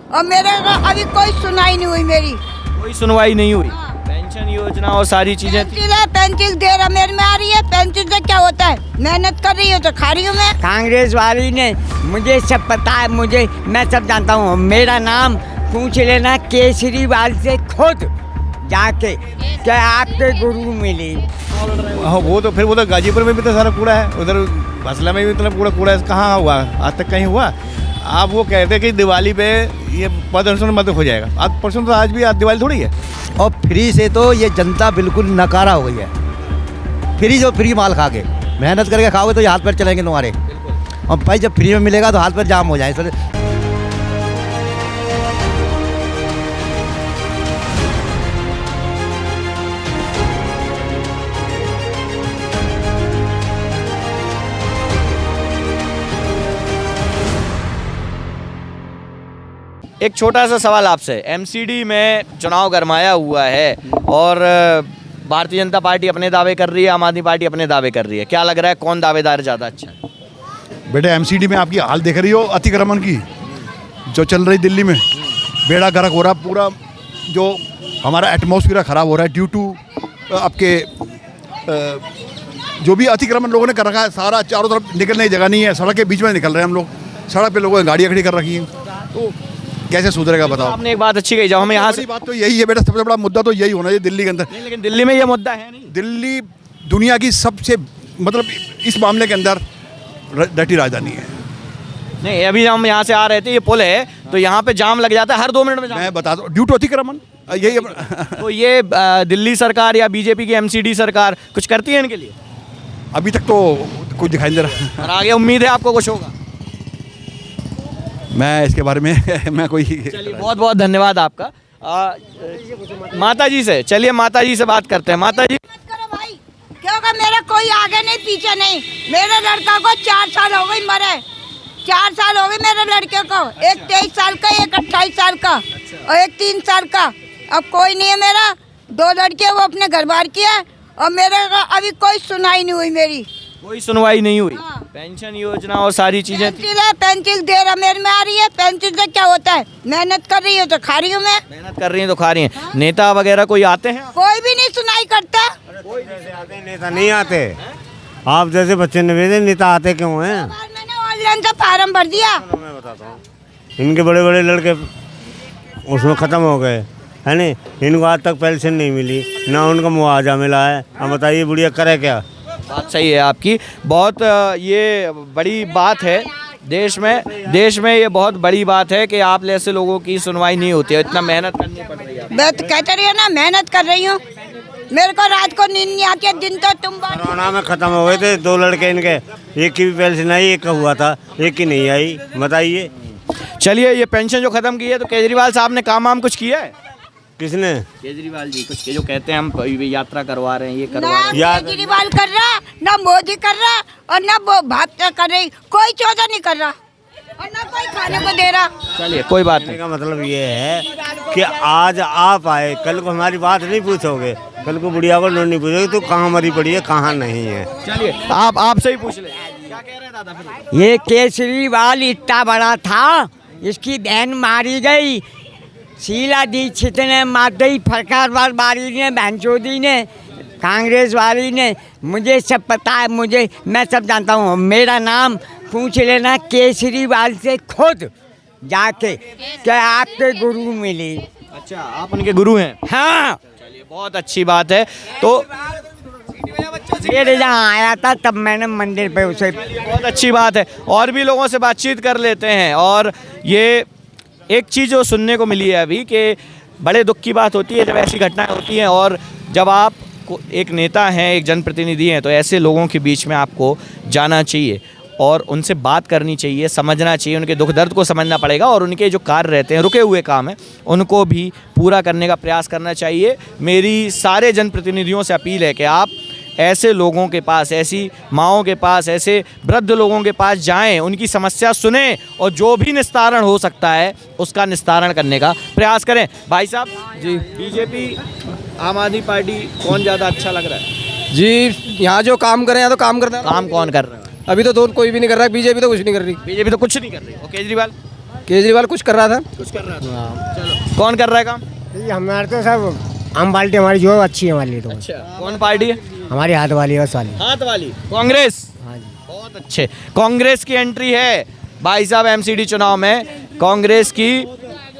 और मेरे को अभी कोई सुनाई नहीं हुई मेरी। कोई सुनवाई नहीं हुई। हाँ। पेंशन योजना और सारी चीजें थी। पेंसिल है, पेंसिल देर मेरे में आ रही है। पेंसिल से क्या होता है, मेहनत कर रही हो तो खा रही हूँ मैं। कांग्रेस वाली ने मुझे सब पता है, मैं सब जानता हूँ। मेरा नाम पूछ लेना केजरीवाल से खुद जाके, क्या आपके गुरु मिली। हाँ वो तो गाजीपुर में भी तो सारा कूड़ा है, उधर भसला में भी मतलब कूड़ा कहाँ हुआ, आज तक कहीं हुआ। आप वो कहते हैं कि दिवाली पे ये प्रदर्शन मत हो जाएगा, आज परसों तो आज भी आज दिवाली थोड़ी है। और फ्री से तो ये जनता बिल्कुल नकारा हो गई है। फ्री माल खा के मेहनत करके खाओगे तो ये हाथ पैर चलेंगे तुम्हारे। और भाई जब फ्री में मिलेगा तो हाथ पैर जाम हो जाए। एक छोटा सा सवाल आपसे, एमसीडी में चुनाव गरमाया हुआ है और भारतीय जनता पार्टी अपने दावे कर रही है, आम आदमी पार्टी अपने दावे कर रही है, क्या लग रहा है कौन दावेदार ज़्यादा अच्छा है? बेटे एमसीडी में आपकी हाल देख रही हो, अतिक्रमण की जो चल रही दिल्ली में, बेड़ा गर्क हो रहा पूरा। जो हमारा एटमॉस्फेयर ख़राब हो रहा है ड्यू टू आपके जो भी अतिक्रमण लोगों ने कर रखा है। सारा चारों तरफ निकलने की जगह नहीं है, सड़क के बीच में निकल रहे हैं हम लोग। सड़क पे लोगों ने गाड़ियाँ खड़ी कर रखी हैं, तो कैसे सुधरेगा बताओ। आपने एक बात अच्छी कही, जब हम यहाँ से, बात तो यही है बेटा, सबसे बड़ा मुद्दा तो यही होना चाहिए दिल्ली के अंदर। नहीं, लेकिन दिल्ली में ये मुद्दा है नहीं। दिल्ली दुनिया की सबसे मतलब इस मामले के अंदर डटी राजधानी है। नहीं, अभी हम यहाँ से आ रहे थे, ये पुल है तो यहाँ पे जाम लग जाता है हर 2 मिनट में। मैं बता दूं ड्यू टू अतिक्रमण यही। तो ये दिल्ली सरकार या बीजेपी की एमसीडी सरकार कुछ करती है इनके लिए? अभी तक तो कुछ दिखाई नहीं दे रहा। और आगे उम्मीद है आपको कुछ होगा? मैं इसके बारे में मैं कोई। चलिए, बहुत बहुत धन्यवाद आपका। माता जी से, चलिए माता जी से बात करते हैं। माता जी, मत करो भाई, क्योंकि मेरा कोई आगे नहीं पीछे नहीं। मेरे लड़का को 4 साल हो गई मरे, 4 साल हो गए मेरे लड़के को। एक 23 साल का, एक 28 साल का और एक 3 साल का। अब कोई नहीं है मेरा। 2 लड़के वो अपने घर बार किया और मेरे को अभी कोई सुनाई नहीं हुई मेरी। कोई सुनवाई नहीं हुई। हाँ। पेंशन योजना और सारी चीजें थी। पेंसिल है, पेंसिल देर मेरे में आ रही है। पेंसिल से क्या होता है, मेहनत कर रही हो तो खा रही हूँ मैं। मेहनत कर रही हैं तो खा रही हैं। नेता वगैरह कोई आते हैं? कोई भी नहीं सुनाई करता। नेता नहीं आते, आप जैसे बच्चे ने भेजे, नेता आते क्यों हैं? मैंने ऑनलाइन से फार्म भर दिया। मैं बताता हूँ, इनके बड़े बड़े लड़के उसमें ख़त्म हो गए है नहीं, इनको आज तक पेंशन नहीं मिली, ना उनका मुआवजा मिला है। अब बताइए बुढ़िया करे क्या? बात सही है आपकी, बहुत ये बड़ी बात है देश में ये बहुत बड़ी बात है कि आप जैसे लोगों की सुनवाई नहीं होती है, इतना मेहनत करनी पड़ रही है। मैं तो कहते रही हूँ ना, मेहनत कर रही हूँ। मेरे को रात को नींद नहीं आती है, दिन तो तुम बात। कोरोना में ख़त्म हो गए थे 2 लड़के इनके, एक की भी पेंशन आई, एक का हुआ था, एक की नहीं आई। बताइए। चलिए, ये पेंशन जो खत्म की है तो केजरीवाल साहब ने काम वाम कुछ किया है? किसने? केजरीवाल जी कुछ जो कहते हैं हम यात्रा करवा रहे हैं, ये करवा ना रहे हैं। केजरीवाल कर रहा, ना मोदी कर रहा और ना वो भाजपा कर रही। कोई चौधा नहीं कर रहा और ना कोई खाने को दे रहा। चलिए, कोई बात नहीं। कहने का मतलब ये है कि आज आप आए, कल को हमारी बात नहीं पूछोगे, कल को बुढ़िया को नहीं पूछोगे तो कहाँ मरी पड़ी है, कहाँ नहीं है। चलिए, आपसे ही पूछ ले, क्या कह रहे हैं दादा फिर? ये केजरीवाल इतना बड़ा था, इसकी बहन मारी गई, शीला दीक्षित ने मार दी, फरकार बारी ने, बहनचोदी ने, कांग्रेस वाली ने। मुझे सब पता है, मैं सब जानता हूँ। मेरा नाम पूछ लेना केजरीवाल से खुद जाके, क्या आपके गुरु मिली। अच्छा, आप उनके गुरु हैं? हाँ। चलिए, बहुत अच्छी बात है। तो मेरे जहाँ आया था तब मैंने मंदिर पे उसे। बहुत अच्छी बात है, और भी लोगों से बातचीत कर लेते हैं। और ये एक चीज़ जो सुनने को मिली है अभी कि बड़े दुख की बात होती है जब ऐसी घटनाएं होती हैं, और जब आप एक नेता हैं, एक जनप्रतिनिधि हैं, तो ऐसे लोगों के बीच में आपको जाना चाहिए और उनसे बात करनी चाहिए, समझना चाहिए, उनके दुख दर्द को समझना पड़ेगा और उनके जो कार्य रहते हैं, रुके हुए काम हैं, उनको भी पूरा करने का प्रयास करना चाहिए। मेरी सारे जनप्रतिनिधियों से अपील है कि आप ऐसे लोगों के पास, ऐसी माँओं के पास, ऐसे वृद्ध लोगों के पास जाएं, उनकी समस्या सुनें और जो भी निस्तारण हो सकता है उसका निस्तारण करने का प्रयास करें। भाई साहब जी, बीजेपी आम आदमी पार्टी कौन ज़्यादा अच्छा लग रहा है? जी, यहाँ जो काम कर रहे हैं तो काम करते हैं। काम कौन कर रहा है? अभी तो कोई भी नहीं कर रहा है, बीजेपी तो कुछ नहीं कर रही। बीजेपी तो कुछ नहीं कर रही। और केजरीवाल? केजरीवाल कुछ कर रहा था। कुछ कर रहा था। चलो कौन कर रहा है काम? हमारे तो सब आम पार्टी हमारी जो अच्छी है हमारे लिए तो। अच्छा कौन पार्टी है? हमारी हाथ वाली बस वाली। हाथ वाली कांग्रेस। हाँ जी। बहुत अच्छे। कांग्रेस की एंट्री है भाई साहब एमसीडी चुनाव में। कांग्रेस की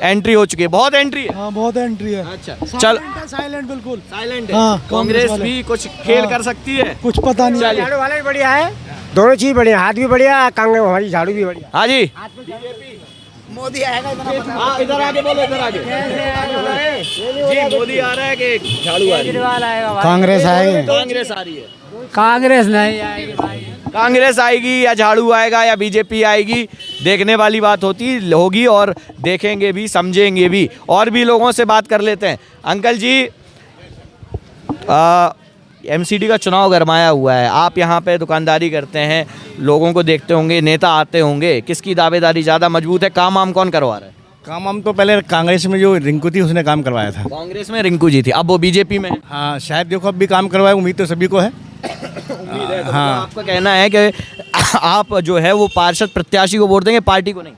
एंट्री हो चुकी है। बहुत एंट्री है। हाँ बहुत एंट्री है। अच्छा चल साइलेंट बिल्कुल। साइलेंट है। हाँ, कांग्रेस कांग्रेस भी कुछ खेल कर सकती है। कुछ पता नहीं। चलिए। झाड़ू वाला भी बढ़िया है, दोनों चीज बढ़िया, हाथ भी बढ़िया, कांग्रेस हमारी झाड़ू भी बढ़िया। हाँ जी मोदी आएगा हाँ इधर आगे बोलो इधर आगे जी मोदी आ रहा है कि झाड़ू आ रही है? कांग्रेस आएगी। कांग्रेस आ रही है। कांग्रेस नहीं आएगी भाई। कांग्रेस आएगी या झाड़ू आएगा या बीजेपी आएगी, देखने वाली बात होगी और देखेंगे भी समझेंगे भी। और भी लोगों से बात कर लेते हैं। अंकल जी एमसीडी का चुनाव गरमाया हुआ है, आप यहाँ पे दुकानदारी करते हैं, लोगों को देखते होंगे, नेता आते होंगे, किसकी दावेदारी ज़्यादा मजबूत है? काम वाम कौन करवा रहा है? काम हम तो पहले कांग्रेस में जो रिंकू थी उसने काम करवाया था। कांग्रेस में रिंकू जी थी, अब वो बीजेपी में है। हाँ शायद देखो अब भी काम करवाए, उम्मीद तो सभी को है। उम्मीद है। तो हाँ। आपका कहना है कि आप जो है वो पार्षद प्रत्याशी को वोट देंगे, पार्टी को नहीं?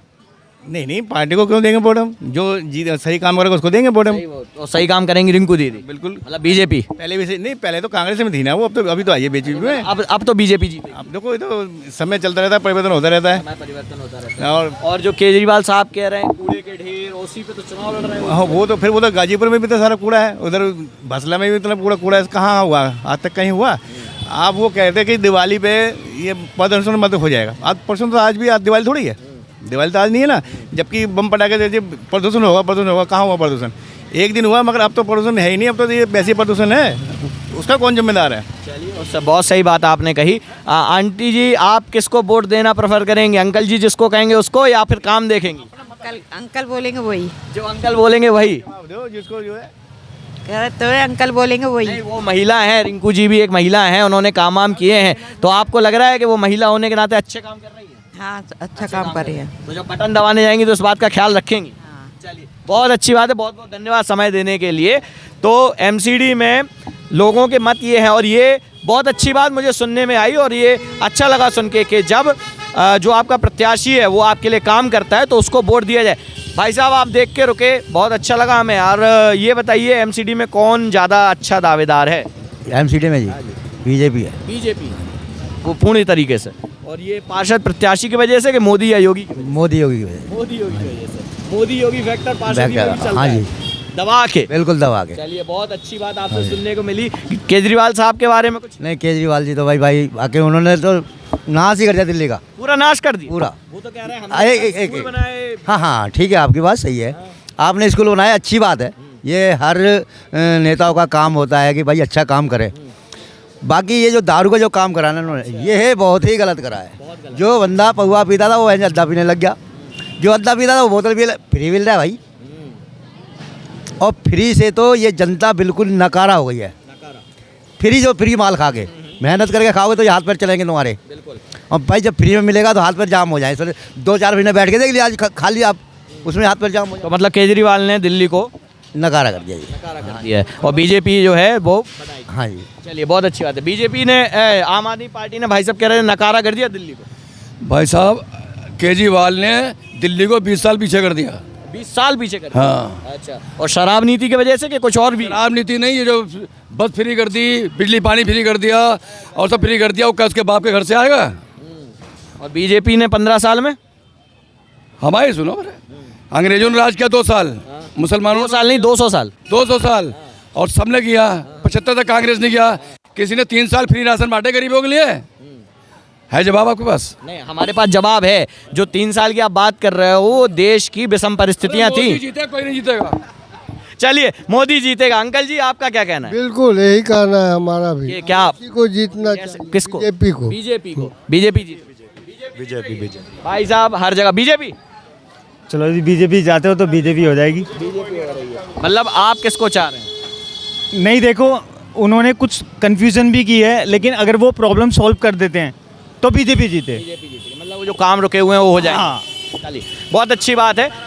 नहीं पार्टी को क्यों देंगे वोट हम? जो सही काम करेगा उसको देंगे वोट हम। तो सही काम करेंगे रिंकू दीदी, बिल्कुल। मतलब बीजेपी। पहले भी नहीं, पहले तो कांग्रेस में थी ना वो, अब तो अभी तो आई है बीजेपी में। अब तो बीजेपी जीते। अब देखो ये तो समय चलता रहता है, परिवर्तन होता रहता है। परिवर्तन होता रहता है। और जो केजरीवाल साहब कह रहे हैं कूड़े के ढेर, उसी पे तो चुनाव लड़ रहे हैं। हाँ वो तो गाजीपुर में भी तो सारा कूड़ा है, उधर भसला में भी इतना कूड़ा है, कहाँ हुआ आज तक कहीं हुआ? आप वो कहते हैं कि दिवाली पे ये प्रदर्शन मत हो जाएगा, आज परसों तो आज भी आज दिवाली थोड़ी है, दिवाली तो आज नहीं है ना, जबकि बम पटाखे जैसे प्रदूषण होगा, कहाँ हुआ प्रदूषण? एक दिन हुआ, मगर अब तो प्रदूषण है ही नहीं, अब तो ये वैसे प्रदूषण है, उसका कौन जिम्मेदार है? चलिए उससे बहुत सही बात आपने कही। आंटी जी आप किसको वोट देना प्रेफर करेंगे? अंकल जी जिसको कहेंगे उसको या फिर काम देखेंगी? अंकल बोलेंगे वही, जो अंकल बोलेंगे वही। जिसको जो है कह रहे तो अंकल बोलेंगे वही। नहीं, वो महिला है, रिंकू जी भी एक महिला है, उन्होंने काम वाम किए हैं, तो आपको लग रहा है कि वो महिला होने के नाते अच्छे काम कर रही है? हाँ अच्छा काम कर रही है। तो जब बटन दबाने जाएंगी तो उस बात का ख्याल रखेंगी। चलिए बहुत अच्छी बात है, बहुत बहुत धन्यवाद समय देने के लिए। तो एमसीडी में लोगों के मत ये हैं और ये बहुत अच्छी बात मुझे सुनने में आई और ये अच्छा लगा सुन के कि जब जो आपका प्रत्याशी है वो आपके लिए काम करता है तो उसको वोट दिया जाए। भाई साहब आप देख के रुके, बहुत अच्छा लगा हमें। और ये बताइए एमसीडी में कौन ज़्यादा अच्छा दावेदार है? एमसीडी में जी बीजेपी है। बीजेपी वो पूर्ण तरीके से। और ये पार्षद प्रत्याशी की वजह से कि मोदी या योगी की वजह से? मोदी योगी की वजह से। मोदी योगी की वजह से। मोदी योगी फैक्टर पार्षद की वजह से चलता हाँ है। जी दबा के। बिल्कुल दबा के। चलिए बहुत अच्छी बात आपसे सुनने को मिली। केजरीवाल साहब के बारे में कुछ? नहीं केजरीवाल जी तो भाई आके उन्होंने तो नाश ही कर दिया दिल्ली का, पूरा नाश कर दिया पूरा। वो तो कह रहे हैं हमने स्कूल बनाए। हाँ ठीक है आपकी बात सही है, आपने स्कूल बनाया अच्छी बात है, ये हर नेताओं का काम होता है कि भाई अच्छा काम करे। बाकी ये जो दारू का जो काम कराना उन्होंने ये है बहुत ही गलत करा है। जो बंदा पहुआ पीता था वो अद्दा पीने लग गया, जो अद्दा पीता था वो बोतल भी फ्री मिल रहा है भाई। और फ्री से तो ये जनता बिल्कुल नकारा हो गई है। फ्री माल खा के मेहनत करके खाओगे तो ये हाथ पैर चलेंगे तुम्हारे। और भाई जब फ्री में मिलेगा तो हाथ पैर जाम हो जाए। 2-4 महीने बैठ के देख लिया, आज खा लिया आप, उसमें हाथ पैर जाम हो जाए। तो मतलब केजरीवाल ने दिल्ली को नकारा कर दिया जी। नकारा कर दिया है और बीजेपी जो है वो हाँ जी चलिए बहुत अच्छी बात है। बीजेपी ने आम आदमी पार्टी ने भाई साहब कह रहे हैं नकारा कर दिया दिल्ली को। भाई साहब केजरीवाल ने दिल्ली को 20 साल पीछे कर दिया। 20 साल पीछे कर दिया। हाँ। अच्छा और शराब नीति की वजह से कि कुछ और भी? राजनीति नहीं, ये जो बस फ्री कर दी, बिजली पानी फ्री कर दिया और सब फ्री कर दिया, वो क्या उसके बाप के घर से आएगा? और बीजेपी ने 15 साल में हमारी सुनो, अंग्रेजों ने राज किया 2 साल, मुसलमानों 2 साल नहीं 200 साल 200 साल और सबने किया। 75 तक कांग्रेस ने किया, किसी ने 3 साल फ्री राशन बांटे गरीबों के लिए? है जवाब आपके पास? नहीं हमारे पास जवाब है। जो 3 साल की आप बात कर रहे हो वो देश की विषम परिस्थितियां थी। जीते कोई नहीं जीतेगा। चलिए मोदी जीतेगा। अंकल जी आपका क्या कहना है? बिल्कुल यही कहना है हमारा भी। ये क्या किसी को जीतना चाहिए? किसको? बीजेपी को। बीजेपी जीते। भाई साहब हर जगह बीजेपी। चलो यदि बीजेपी जाते हो तो बीजेपी हो जाएगी। मतलब आप किसको चाह रहे हैं? नहीं देखो उन्होंने कुछ कन्फ्यूजन भी की है, लेकिन अगर वो प्रॉब्लम सॉल्व कर देते हैं तो बीजेपी जीते। मतलब वो जो काम रुके हुए हैं वो हो जाए। हाँ चलिए बहुत अच्छी बात है।